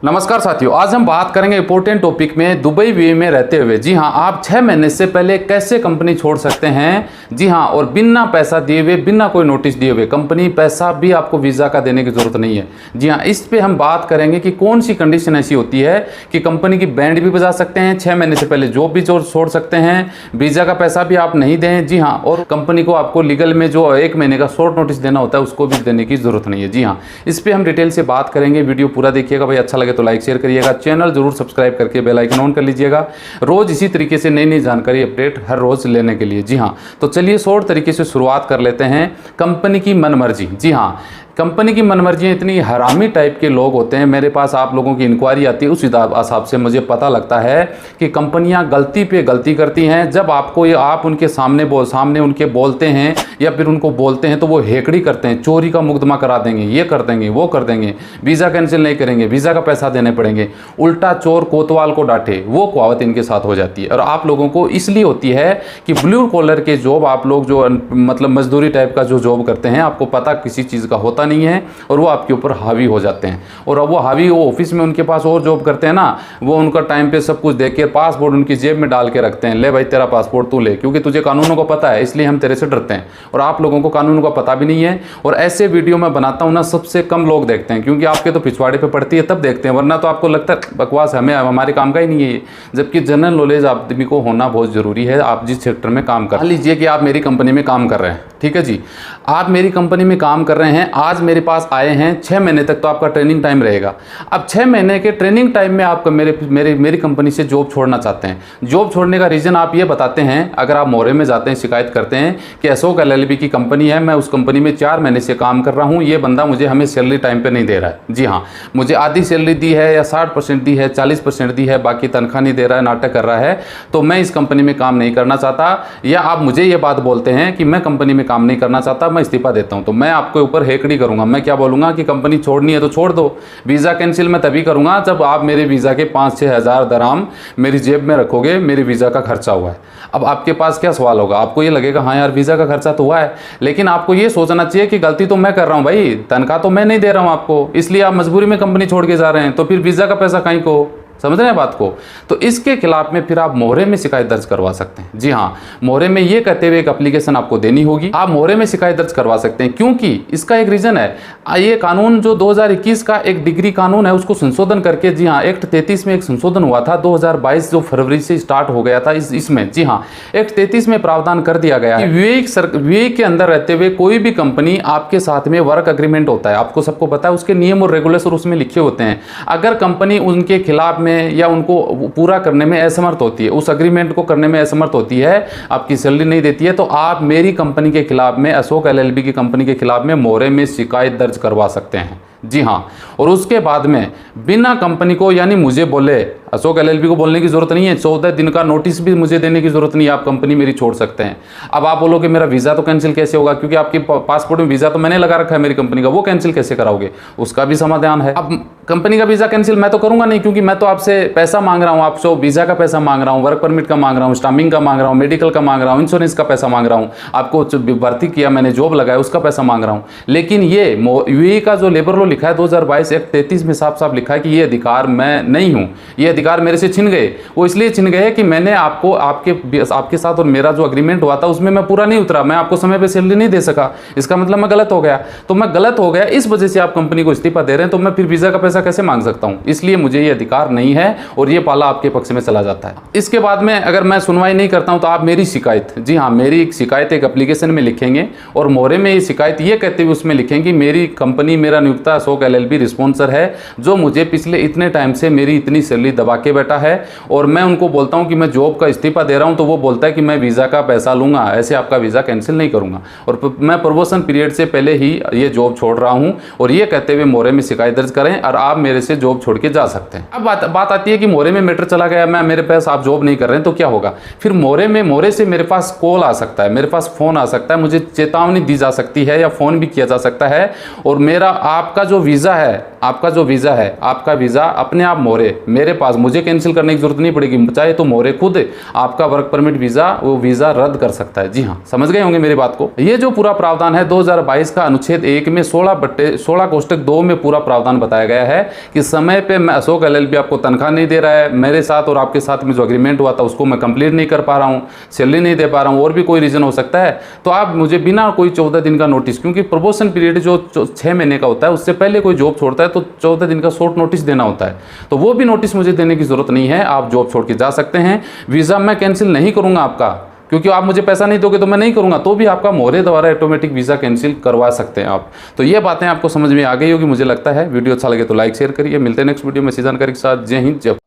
नमस्कार साथियों, आज हम बात करेंगे इंपॉर्टेंट टॉपिक में दुबई वीए में रहते हुए। जी हां, आप 6 महीने से पहले कैसे कंपनी छोड़ सकते हैं। जी हां, और बिना पैसा दिए हुए, बिना कोई नोटिस दिए हुए। कंपनी पैसा भी आपको वीज़ा का देने की ज़रूरत नहीं है। जी हां, इस पे हम बात करेंगे कि कौन सी कंडीशन ऐसी होती है कि कंपनी की बैंड भी बजा सकते हैं, 6 महीने से पहले जॉब भी छोड़ सकते हैं, वीज़ा का पैसा भी आप नहीं दें। जी हाँ, और कंपनी को आपको लीगल में जो 1 महीने का शॉर्ट नोटिस देना होता है उसको भी देने की ज़रूरत नहीं है। जी हाँ, इस पर हम डिटेल से बात करेंगे। वीडियो पूरा देखिएगा भाई, अच्छा लगे तो लाइक शेयर करिएगा, चैनल जरूर सब्सक्राइब करके बेल आइकन ऑन कर लीजिएगा रोज इसी तरीके से नई नई जानकारी अपडेट हर रोज लेने के लिए। जी हाँ, तो चलिए शॉर्ट तरीके से शुरुआत कर लेते हैं। कंपनी की मनमर्जी। जी हाँ, कंपनी की मनमर्जियाँ इतनी हरामी टाइप के लोग होते हैं। मेरे पास आप लोगों की इंक्वायरी आती है, उस हिसाब से मुझे पता लगता है कि कंपनियां गलती पे गलती करती हैं। जब आपको ये आप उनके सामने उनके बोलते हैं या फिर उनको बोलते हैं तो वो हेकड़ी करते हैं, चोरी का मुकदमा करा देंगे, ये कर देंगे, वो कर देंगे, वीज़ा कैंसिल नहीं करेंगे, वीज़ा का पैसा देने पड़ेंगे। उल्टा चोर कोतवाल को डांटे, वो कहावत इनके साथ हो जाती है। और आप लोगों को इसलिए होती है कि ब्लू कॉलर के जॉब, आप लोग जो मतलब मजदूरी टाइप का जो जॉब करते हैं, आपको पता किसी चीज़ का होता नहीं है और वो आपके ऊपर हावी हो जाते हैं। और अब वो हावी, वो ऑफिस में उनके पास और जॉब करते हैं ना, वो उनका टाइम पे सब कुछ देख के पासपोर्ट उनकी जेब में डाल के रखते हैं, ले भाई तेरा पासपोर्ट तू ले, क्योंकि तुझे कानूनों को पता है, इसलिए हम तेरे से डरते हैं। और आप लोगों को कानून का पता भी नहीं है। और ऐसे वीडियो मैं बनाता हूँ ना, सबसे कम लोग देखते हैं, क्योंकि आपके तो पिछवाड़े पे पड़ती है तब देखते हैं, वरना तो आपको लगता है बकवास, हमारे काम का ही नहीं है ये। जबकि जनरल नॉलेज आदमी को होना बहुत जरूरी है। आप जिस सेक्टर में काम कर लीजिए कि आप मेरी कंपनी में काम कर रहे हैं, ठीक है जी, आप मेरी कंपनी में काम कर रहे हैं, आज मेरे पास आए हैं, 6 महीने तक तो आपका ट्रेनिंग टाइम रहेगा। अब 6 महीने के ट्रेनिंग टाइम में आप मेरी कंपनी से जॉब छोड़ना चाहते हैं। जॉब छोड़ने का रीज़न आप ये बताते हैं, अगर आप मोहरे में जाते हैं, शिकायत करते हैं कि अशोक LLB की कंपनी है, मैं उस कंपनी में 4 महीने से काम कर रहा हूँ, ये बंदा मुझे हमें सैलरी टाइम पर नहीं दे रहा है। जी हाँ, मुझे आधी सैलरी दी है या 60% दी है, 40% दी है, बाकी तनख्वाह नहीं दे रहा है, नाटक कर रहा है, तो मैं इस कंपनी में काम नहीं करना चाहता। या आप मुझे ये बात बोलते हैं कि मैं कंपनी में काम नहीं करना चाहता, मैं इस्तीफा देता हूं, तो मैं आपके ऊपर हेकड़ी करूंगा। मैं क्या बोलूंगा कि कंपनी छोड़नी है तो छोड़ दो, वीज़ा कैंसिल मैं तभी करूंगा जब आप मेरे वीज़ा के 5-6 हज़ार दराम मेरी जेब में रखोगे, मेरी वीज़ा का खर्चा हुआ है। अब आपके पास क्या सवाल होगा, आपको ये लगेगा हाँ यार वीज़ा का खर्चा तो हुआ है, लेकिन आपको ये सोचना चाहिए कि गलती तो मैं कर रहा हूँ भाई, तनख्वाह तो मैं नहीं दे रहा हूँ आपको, इसलिए आप मजबूरी में कंपनी छोड़ के जा रहे हैं, तो फिर वीज़ा का पैसा कहीं को, समझ रहे हैं बात को। तो इसके खिलाफ में फिर आप मोहरे में शिकायत दर्ज करवा सकते हैं। जी हाँ, मोहरे में ये कहते हुए एक एप्लीकेशन आपको देनी होगी, आप मोहरे में शिकायत दर्ज करवा सकते हैं, क्योंकि इसका एक रीजन है। ये कानून जो 2021 का एक डिग्री कानून है, उसको संशोधन करके, जी हाँ, एक्ट 33 में एक संशोधन हुआ था 2022 जो फरवरी से स्टार्ट हो गया था। इसमें जी हाँ, एक्ट 33 में प्रावधान कर दिया गया है, विवेक के अंदर रहते हुए कोई भी कंपनी आपके साथ में वर्क एग्रीमेंट होता है, आपको सबको पता है, उसके नियम और रेगुलेशन उसमें लिखे होते हैं। अगर कंपनी उनके खिलाफ में या उनको पूरा करने में असमर्थ होती है, उस एग्रीमेंट को करने में असमर्थ होती है, आपकी सैलरी नहीं देती है, तो आप मेरी कंपनी के खिलाफ में, अशोक LLB की कंपनी के खिलाफ में मोहरे में शिकायत दर्ज करवा सकते हैं। जी हाँ, और उसके बाद में बिना कंपनी को, यानी मुझे बोले, अशोक LLB को बोलने की जरूरत नहीं है, 14 दिन का नोटिस भी मुझे देने की जरूरत नहीं है, आप कंपनी मेरी छोड़ सकते हैं। अब आप बोलोगे मेरा वीज़ा तो कैंसिल कैसे होगा, क्योंकि आपके पासपोर्ट में वीज़ा तो मैंने लगा रखा है मेरी कंपनी का, वो कैंसिल कैसे कराओगे, उसका भी समाधान है। अब कंपनी का वीज़ा कैंसिल मैं तो करूंगा नहीं, क्योंकि मैं तो आपसे पैसा मांग रहा हूँ, आपसे वीज़ा का पैसा मांग रहा हूँ, वर्क परमिट का मांग रहा हूँ, स्टाम्पिंग का मांग रहा हूँ, मेडिकल का मांग रहा हूँ, इंश्योरेंस का पैसा मांग रहा हूँ, आपको भर्ती किया, मैंने जॉब लगाया, उसका पैसा मांग रहा हूँ। लेकिन ये यूएई का जो लेबर लॉ लिखा है 2022 एक्ट 33 में साफ साफ लिखा है कि ये अधिकार मैं नहीं हूँ, ये अधिकार मेरे से छिन गए। वो इसलिए छिन गए कि मैंने आपको आपके साथ और मेरा जो एग्रीमेंट हुआ था उसमें मैं पूरा नहीं उतरा, मैं आपको समय पे सैलरी नहीं दे सका, इसका मतलब मैं गलत हो गया। तो मैं गलत हो गया, इस वजह से आप कंपनी को इस्तीफा दे रहे हैं, तो मैं फिर वीज़ा का पैसा कैसे मांग सकता हूं, इसलिए मुझे ये अधिकार नहीं है और ये पाला आपके पक्ष में चला जाता है। इसके बाद में अगर मैं सुनवाई नहीं करता हूं तो आप मेरी शिकायत, जी हाँ, मेरी एक शिकायत एक एप्लीकेशन में लिखेंगे और मोहरे में ये शिकायत ये कहते हुए उसमें लिखेंगे, मेरी कंपनी, मेरा नियोक्ता अशोक LLB रिस्पॉन्सर है, जो मुझे पिछले इतने टाइम से मेरी इतनी सैलरी दबा के बैठा है, और मैं उनको बोलता हूं कि मैं जॉब का इस्तीफा दे रहा हूं, तो वो बोलता है कि मैं वीज़ा का पैसा लूंगा, ऐसे आपका वीज़ा कैंसिल नहीं करूंगा, और मैं प्रमोशन पीरियड से पहले ही ये जॉब छोड़ रहा हूं, और ये कहते हुए मोहरे में शिकायत दर्ज करें और आप मेरे से जॉब छोड़ के जा सकते हैं। अब बात आती है कि मोहरे में मैटर चला गया, मेरे पास आप जॉब नहीं कर रहे हैं, तो क्या होगा फिर। मोहरे से मेरे पास कॉल आ सकता है, मेरे पास फोन आ सकता है, मुझे चेतावनी दी जा सकती है या फोन भी किया जा सकता है, और मेरा आपका जो वीज़ा है, आपका वीज़ा अपने आप मोहरे मेरे पास मुझे कैंसिल करने की जरूरत नहीं पड़ेगी, चाहे तो मोहरे खुद आपका वर्क परमिट वीज़ा वो वीज़ा रद्द कर सकता है। जी हाँ, समझ गए होंगे मेरी बात को। ये जो पूरा प्रावधान है 2022 का अनुच्छेद 1 में 16 कोष्टक 2 में पूरा प्रावधान बताया गया है कि समय पे मैं अशोक LLP आपको तनख्वाह नहीं दे रहा है, मेरे साथ और आपके साथ में जो एग्रीमेंट हुआ था उसको मैं कंप्लीट नहीं कर पा रहा हूँ, सैलरी नहीं दे पा रहा हूँ, और भी कोई रीज़न हो सकता है, तो आप मुझे बिना कोई 14 दिन का नोटिस, क्योंकि प्रमोशन पीरियड जो 6 महीने का होता है उससे पहले कोई जॉब छोड़ता है तो 14 दिन का शॉर्ट नोटिस देना होता है, तो वो भी नोटिस मुझे देने की जरूरत नहीं है, आप जॉब छोड़ के जा सकते हैं। वीज़ा मैं कैंसिल नहीं करूँगा आपका, क्योंकि आप मुझे पैसा नहीं दोगे तो मैं नहीं करूंगा, तो भी आपका मोहरे द्वारा ऑटोमेटिक वीज़ा कैंसिल करवा सकते हैं आप। तो ये बातें आपको समझ में आ गई होगी मुझे लगता है। वीडियो अच्छा लगे तो लाइक शेयर करिए। मिलते हैं नेक्स्ट वीडियो में सी जानकारी के साथ। जय हिंद, जय